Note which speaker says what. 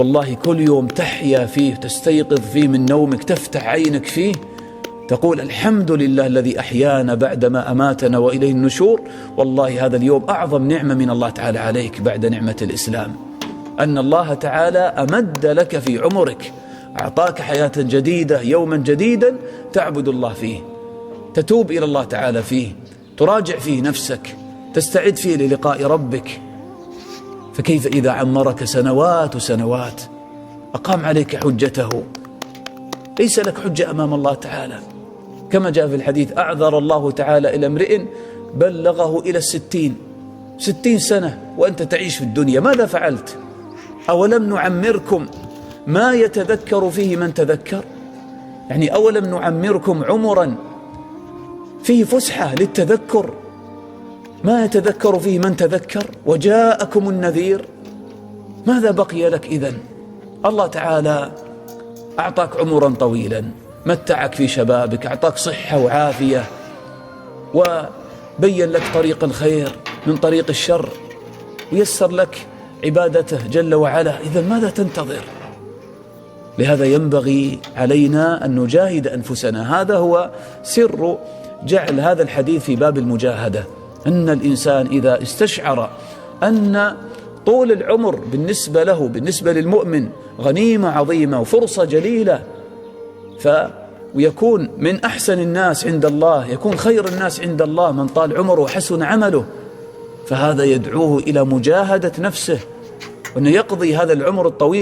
Speaker 1: والله كل يوم تحيا فيه، تستيقظ فيه من نومك، تفتح عينك فيه، تقول الحمد لله الذي أحيانا بعدما أماتنا وإليه النشور. والله هذا اليوم أعظم نعمة من الله تعالى عليك بعد نعمة الإسلام، أن الله تعالى أمد لك في عمرك، أعطاك حياة جديدة، يوما جديدا تعبد الله فيه، تتوب إلى الله تعالى فيه، تراجع فيه نفسك، تستعد فيه للقاء ربك. فكيف إذا عمرك سنوات وسنوات، أقام عليك حجته، ليس لك حجة أمام الله تعالى. كما جاء في الحديث: أعذر الله تعالى إلى امرئ بلغه إلى 60 سنة وأنت تعيش في الدنيا، ماذا فعلت؟ أولم نعمركم ما يتذكر فيه من تذكر؟ يعني أولم نعمركم عمرا فيه فسحة للتذكر، ما يتذكر فيه من تذكر، وجاءكم النذير؟ ماذا بقي لك إذن؟ الله تعالى أعطاك عمرا طويلا، متعك في شبابك، أعطاك صحة وعافية، وبين لك طريق الخير من طريق الشر، ويسر لك عبادته جل وعلا. إذن ماذا تنتظر؟ لهذا ينبغي علينا أن نجاهد أنفسنا. هذا هو سر جعل هذا الحديث في باب المجاهدة، أن الإنسان إذا استشعر أن طول العمر بالنسبة له، بالنسبة للمؤمن، غنيمة عظيمة وفرصة جليلة، ويكون من أحسن الناس عند الله، يكون خير الناس عند الله من طال عمره وحسن عمله، فهذا يدعوه إلى مجاهدة نفسه، وأنه يقضي هذا العمر الطويل